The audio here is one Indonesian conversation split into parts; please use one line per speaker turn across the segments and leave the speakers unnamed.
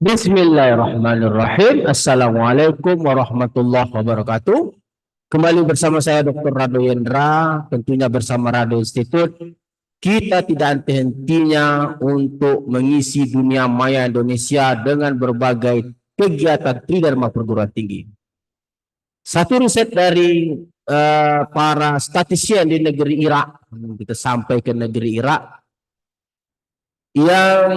Bismillahirrahmanirrahim. Assalamualaikum warahmatullahi wabarakatuh. Kembali bersama saya Dr. Rado Yendra, tentunya bersama Rado Institute. Kita tidak henti-hentinya untuk mengisi dunia maya Indonesia dengan berbagai kegiatan tridharma perguruan tinggi. Satu riset dari para statistisian di negeri Irak, kita sampai ke negeri Irak, yang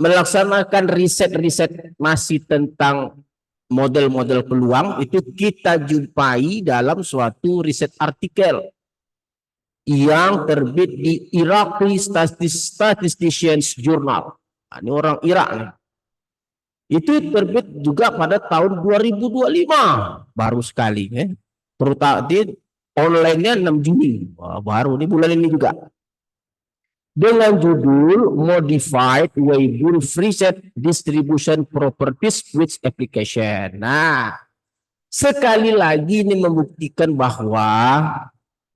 melaksanakan riset-riset masih tentang model-model peluang, itu kita jumpai dalam suatu riset artikel yang terbit di Iraqi Statisticians Journal. Nah, ini orang Irak nih. Itu terbit juga pada tahun 2025, baru sekali, terutama di online-nya 6 Juni. Wah, baru ini bulan ini juga. Dengan judul Modified Weibull Preset Distribution Properties with Application. Nah, sekali lagi ini membuktikan bahwa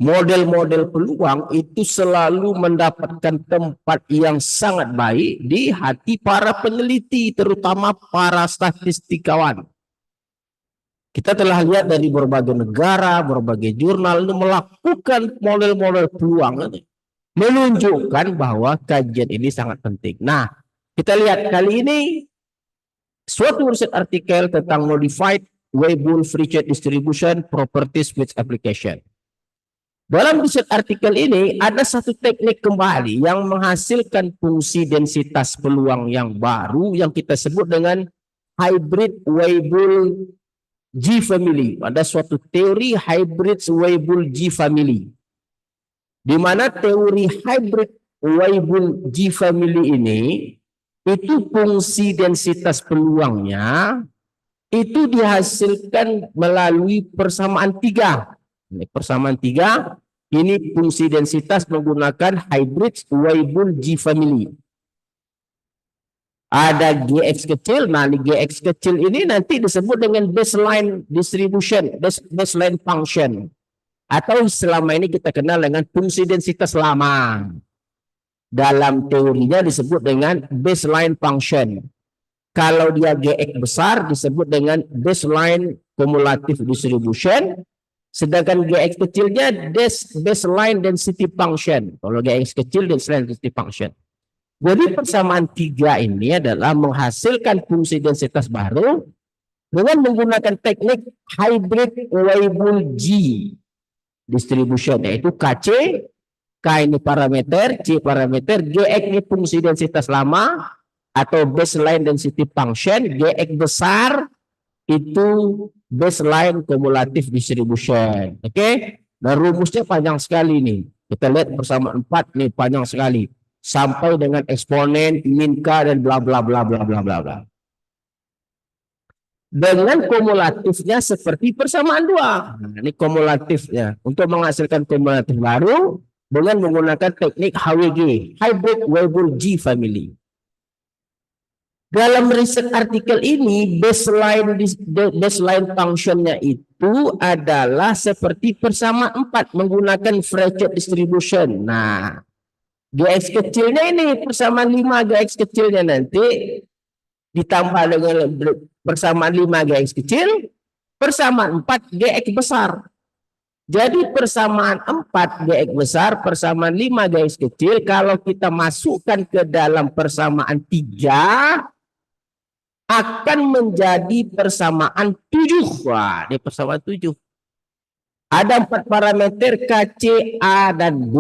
model-model peluang itu selalu mendapatkan tempat yang sangat baik di hati para peneliti, terutama para statistikawan. Kita telah lihat dari berbagai negara, berbagai jurnal ini melakukan model-model peluang ini, menunjukkan bahwa kajian ini sangat penting. Nah, kita lihat kali ini suatu riset artikel tentang Modified Weibull Preset Distribution Properties with Application. Dalam riset artikel ini ada satu teknik kembali yang menghasilkan fungsi densitas peluang yang baru yang kita sebut dengan Hybrid Weibull G Family. Ada suatu teori Hybrid Weibull G Family, di mana teori hybrid Weibull G Family ini itu fungsi densitas peluangnya itu dihasilkan melalui persamaan 3. Ini persamaan 3, ini fungsi densitas menggunakan hybrid Weibull G Family. Ada GX kecil, nah di GX kecil ini nanti disebut dengan baseline distribution, baseline function, atau selama ini kita kenal dengan fungsi densitas lama. Dalam teorinya disebut dengan baseline function. Kalau dia GX besar disebut dengan baseline cumulative distribution, sedangkan GX kecilnya baseline density function. Kalau GX kecil baseline density function. Jadi persamaan 3 ini adalah menghasilkan fungsi densitas baru dengan menggunakan teknik hybrid Weibull G distribution, yaitu KC, K ini parameter, C parameter, GX ini fungsi densitas lama atau baseline density function, GX besar itu baseline cumulative distribution. Oke? Dan rumusnya panjang sekali nih. Kita lihat persamaan 4 nih, panjang sekali. Sampai dengan eksponen, min K, dan bla bla bla bla bla bla bla. Dengan kumulatifnya seperti persamaan 2. Nah, ini kumulatifnya. Untuk menghasilkan kumulatif baru dengan menggunakan teknik HWG, Hybrid Weibull G Family. Dalam riset artikel ini, baseline functionnya itu adalah seperti persamaan 4 menggunakan Preset distribution. Nah, GX kecilnya ini persamaan 5 GX kecilnya nanti ditambah dengan persamaan 5 GX kecil, persamaan 4 GX besar. Jadi persamaan 4 GX besar, persamaan 5 GX kecil, kalau kita masukkan ke dalam persamaan 3, akan menjadi persamaan 7. Wah, ini persamaan 7. Ada 4 parameter KC, A, dan B.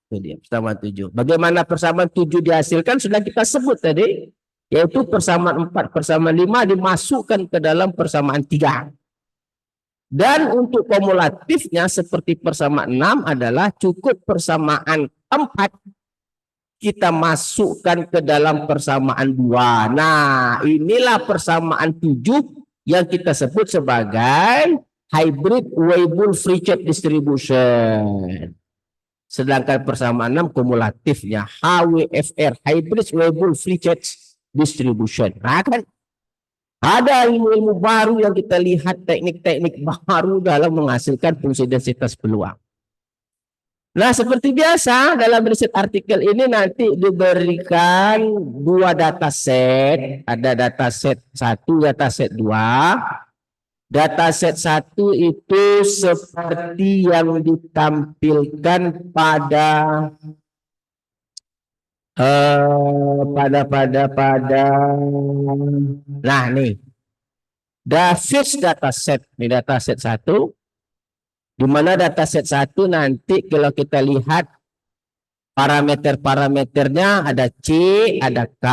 Itu dia persamaan 7. Bagaimana persamaan 7 dihasilkan sudah kita sebut tadi, yaitu persamaan 4, persamaan 5 dimasukkan ke dalam persamaan 3. Dan untuk kumulatifnya seperti persamaan 6 adalah cukup persamaan 4 kita masukkan ke dalam persamaan 2. Nah, inilah persamaan 7 yang kita sebut sebagai Hybrid Weibull Preset Distribution. Sedangkan persamaan 6 kumulatifnya HWFR, Hybrid Weibull Preset Distribution. Nah, kan ada ilmu-ilmu baru yang kita lihat, teknik-teknik baru dalam menghasilkan fungsi densitas peluang. Nah, seperti biasa dalam riset artikel ini nanti diberikan dua dataset, ada dataset 1, dataset 2. Dataset 1 itu seperti yang ditampilkan pada nah nih, first dataset, ini dataset 1. Di mana dataset 1 nanti kalau kita lihat parameter-parameternya ada C, ada K,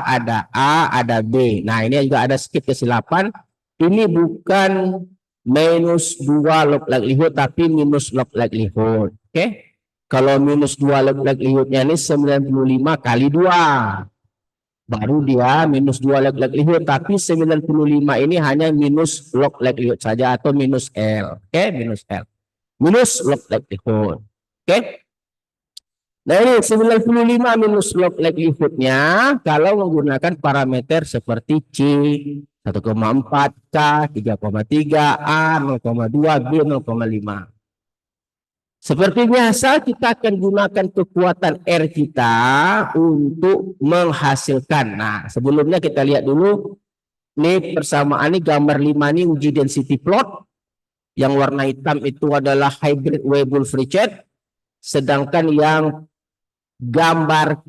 ada A, ada B. Nah, ini juga ada sedikit kesilapan. Ini bukan minus 2 log likelihood, tapi minus log likelihood. Oke. Kalau minus 2 log likelihoodnya ini 95 kali 2. Baru dia minus 2 log likelihood, tapi 95 ini hanya minus log likelihood saja atau minus L. Oke, minus L. Minus log likelihood. Oke. Nah, ini 95 minus log likelihood-nya kalau menggunakan parameter seperti C, 1,4, K, 3,3, A, 0,2, B, 0,5. Seperti biasa kita akan gunakan kekuatan R kita untuk menghasilkan. Nah, sebelumnya kita lihat dulu. Ini persamaan ini gambar 5 ini uji density plot. Yang warna hitam itu adalah hybrid Weibull-Friedrich. Sedangkan yang gambar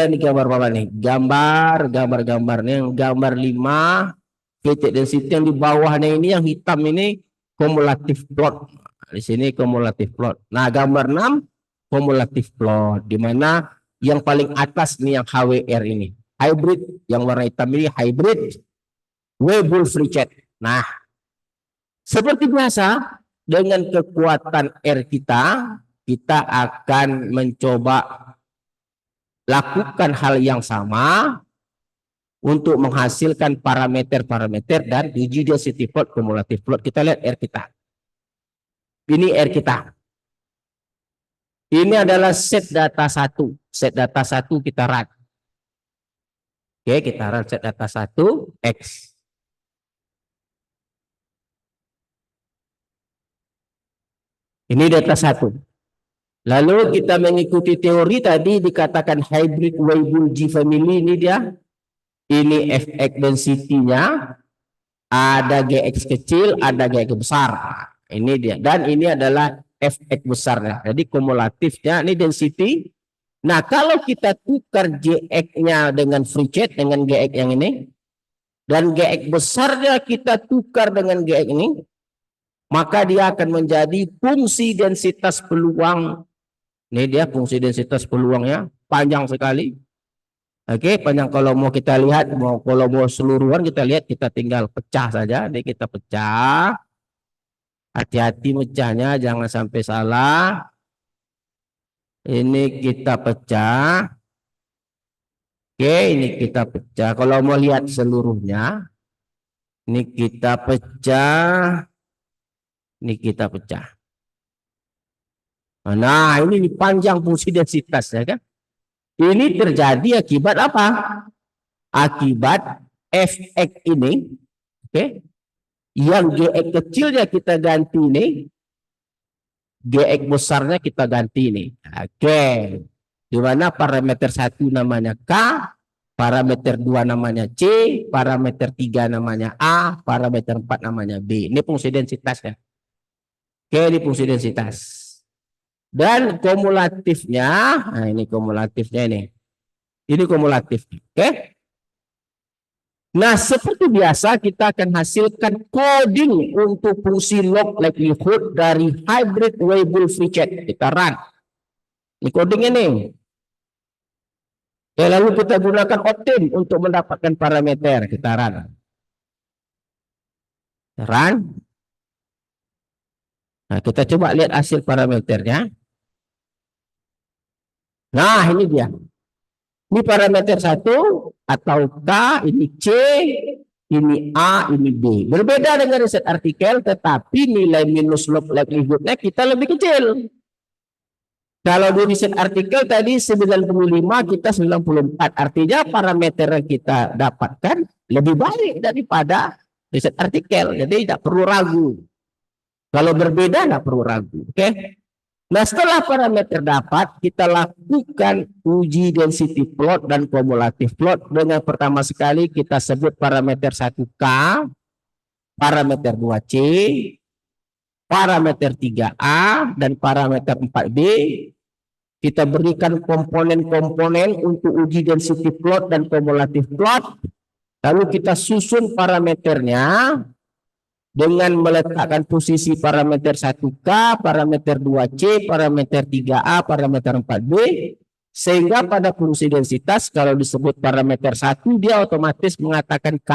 ini gambar apa nih? Gambarnya yang gambar 5 Friedrich density yang di bawahnya ini yang hitam ini kumulatif plot. Di sini kumulatif plot. Nah, gambar 6 kumulatif plot, di mana yang paling atas nih yang HWR ini. Hybrid yang warna hitam ini hybrid Weibull-Friedrich. Nah, seperti biasa dengan kekuatan R kita akan mencoba lakukan hal yang sama untuk menghasilkan parameter-parameter dan uji density plot, kumulatif plot. Kita lihat R kita. Ini R kita. Ini adalah set data 1. Set data 1 kita run. Oke, kita run set data 1 X. Ini data 1. Lalu kita mengikuti teori tadi dikatakan hybrid Weibull G family, ini dia. Ini fx density-nya, ada gx kecil, ada gx besar. Ini dia. Dan ini adalah fx besarnya. Jadi kumulatifnya ini density. Nah, kalau kita tukar gx-nya dengan Friedrich dengan gx yang ini, dan gx besarnya kita tukar dengan gx ini, maka dia akan menjadi fungsi densitas peluang. Ini dia fungsi densitas peluangnya, panjang sekali. Oke, panjang. Kalau mau kita lihat, kalau mau seluruhan kita lihat, kita tinggal pecah saja. Jadi kita pecah. Hati-hati mecahnya, jangan sampai salah. Ini kita pecah. Oke, ini kita pecah. Kalau mau lihat seluruhnya, ini kita pecah. Ini kita pecah. Nah, ini panjang fungsi densitas, ya kan? Ini terjadi akibat apa? Akibat fx ini, oke? Yang gx kecilnya kita ganti ini, gx besarnya kita ganti ini. Oke. Di mana parameter 1 namanya K, parameter 2 namanya C, parameter 3 namanya A, parameter 4 namanya B. Ini fungsi densitasnya. Oke, ini fungsi densitas. Dan kumulatifnya, nah ini kumulatifnya ini. Ini kumulatif. Oke. Nah, seperti biasa kita akan hasilkan coding untuk fungsi log likelihood dari hybrid Weibull-Friedrich. Kita run. Ini codingnya nih. Ya, lalu kita gunakan Optim untuk mendapatkan parameter. Kita run. Run. Nah, kita coba lihat hasil parameternya. Nah, ini dia. Ini parameter 1 atau K, ini C, ini A, ini B. Berbeda dengan riset artikel, tetapi nilai minus log likelihood-nya kita lebih kecil. Kalau di riset artikel tadi 95, kita 94. Artinya parameter yang kita dapatkan lebih baik daripada riset artikel. Jadi tidak perlu ragu. Kalau berbeda, tidak perlu ragu. Oke. Nah, setelah parameter dapat, kita lakukan uji density plot dan kumulatif plot. Dengan pertama sekali kita sebut parameter 1K, parameter 2C, parameter 3A, dan parameter 4B. Kita berikan komponen-komponen untuk uji density plot dan kumulatif plot. Lalu kita susun parameternya dengan meletakkan posisi parameter 1K, parameter 2C, parameter 3A, parameter 4B, sehingga pada fungsi densitas kalau disebut parameter 1 dia otomatis mengatakan K.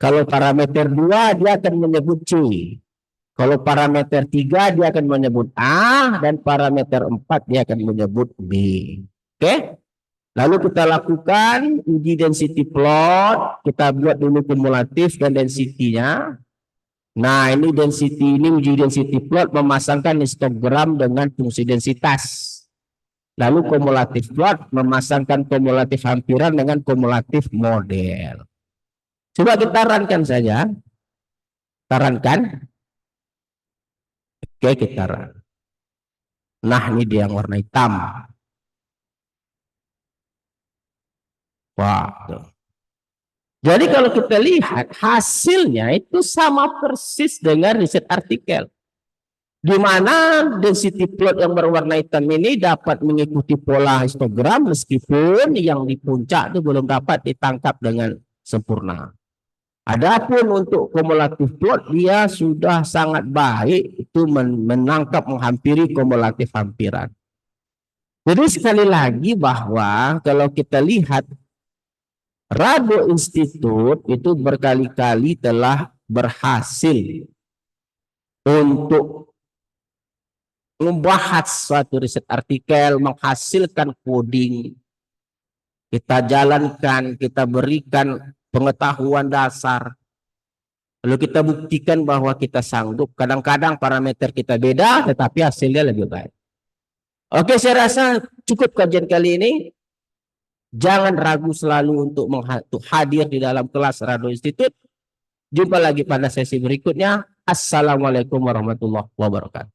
Kalau parameter 2 dia akan menyebut C. Kalau parameter 3 dia akan menyebut A, dan parameter 4 dia akan menyebut B. Oke? Lalu kita lakukan uji density plot, kita buat dulu kumulatif dan density-nya. Nah, ini uji density plot memasangkan histogram dengan fungsi densitas. Lalu kumulatif plot memasangkan kumulatif hampiran dengan kumulatif model. Coba kita rankan saja. Tarankan. Oke, kita run. Nah, ini dia yang warna hitam. Wah, tuh. Jadi kalau kita lihat hasilnya itu sama persis dengan riset artikel. Di mana density plot yang berwarna hitam ini dapat mengikuti pola histogram meskipun yang di puncak itu belum dapat ditangkap dengan sempurna. Adapun untuk kumulatif plot dia sudah sangat baik itu menangkap menghampiri kumulatif hampiran. Jadi sekali lagi bahwa kalau kita lihat Rado Institute itu berkali-kali telah berhasil untuk membahas suatu riset artikel, menghasilkan coding, kita jalankan, kita berikan pengetahuan dasar, lalu kita buktikan bahwa kita sanggup. Kadang-kadang parameter kita beda, tetapi hasilnya lebih baik. Oke, saya rasa cukup kajian kali ini. Jangan ragu selalu untuk hadir di dalam kelas Rado Institute. Jumpa lagi pada sesi berikutnya. Assalamualaikum warahmatullahi wabarakatuh.